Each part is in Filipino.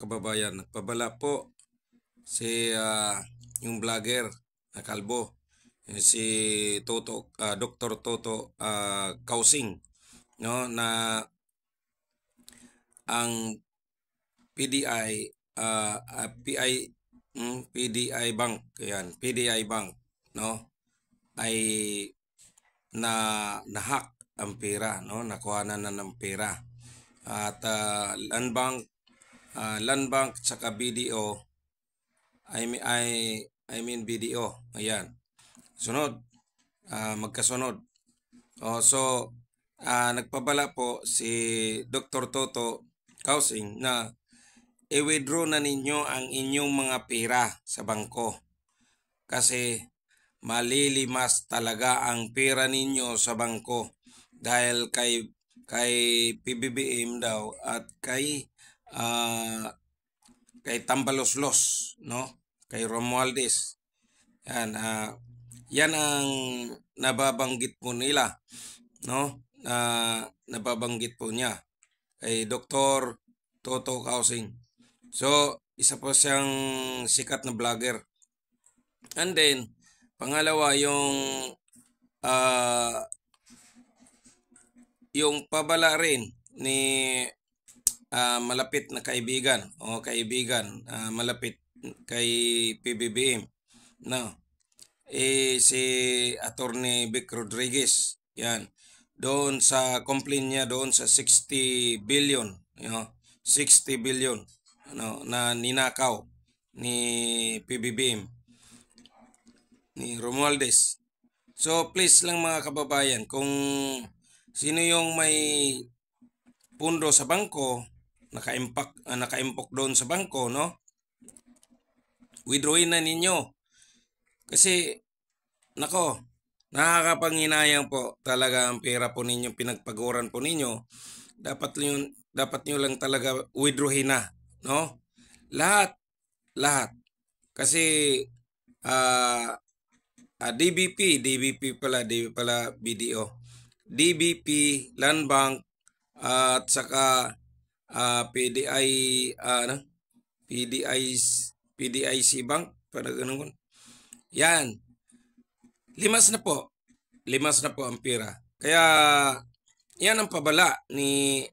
kababayan, nagpabala po si yung vlogger na kalbo, si Dr. Toto Kausing, no, na ang PDI PDI Bank, yan, PDI Bank, no, ay na-hack ang pera, no, nakuhanan na ng pera. At Land Bank saka BDO, I mean BDO, ayan. Sunod, magkasunod. So nagpabala po si Dr. Toto Kausing na i-withdraw na ninyo ang inyong mga pera sa bangko kasi malilimas talaga ang pera ninyo sa bangko dahil kay PBBM daw at kay Tambaloslos, no? Kay Romualdez. Yan ang nababanggit po nila, no? Nababanggit po niya kay Dr. Toto Kausing. So, isa po siyang sikat na vlogger. And then, pangalawa, yung pabala rin ni malapit na kaibigan malapit kay PBBM, no, si Attorney Vic Rodriguez, yan, doon sa complaint niya doon sa 60 billion, 60 billion na ninakaw ni PBBM ni Romualdez. So please lang mga kababayan, kung sino yung may pundo sa bangko, nakaimpok doon sa bangko, no, withdrawin na ninyo. Kasi nako, nakakapanghinayang po talaga ang pera po ninyo, pinagpaguran po ninyo. Dapat nyo lang talaga withdrawin na, no? Lahat. Kasi DBP pala BDO. DBP, Land Bank, at saka PDIC Bank, para ganun. Yan. Limas na po ang pera. Kaya yan ang pabala ni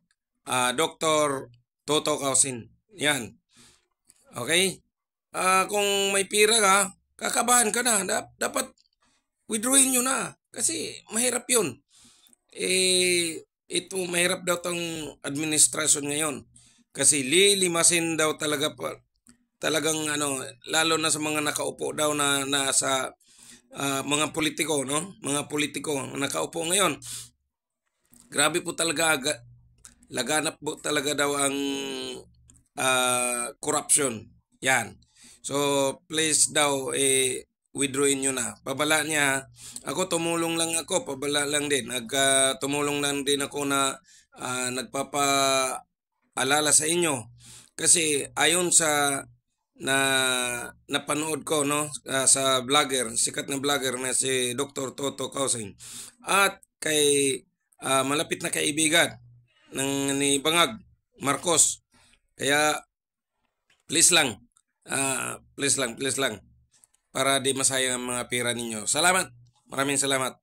Dr. Toto Kausing. Yan. Okay? Kung may pera ka, kakabahan ka na. Dapat withdrawin nyo na. Kasi mahirap yun. Ito mahirap daw tong administrasyon ngayon. Kasi lilimasin daw talagang lalo na sa mga nakaupo daw na nasa mga politiko, no? Mga politiko nakaupo ngayon. Grabe po talaga, laganap po talaga daw ang corruption. Yan. So please daw withdrawin nyo na. Pabala niya. Ako tumulong lang ako, pabala lang din. Tumulong lang din ako na nagpapaalala sa inyo. Kasi ayon sa napanood ko, no, sa vlogger, sikat na vlogger na si Dr. Toto Kausing at kay malapit na kaibigan ni Bangag Marcos. Kaya please lang para di masayang ang mga pera ninyo. Salamat. Maraming salamat.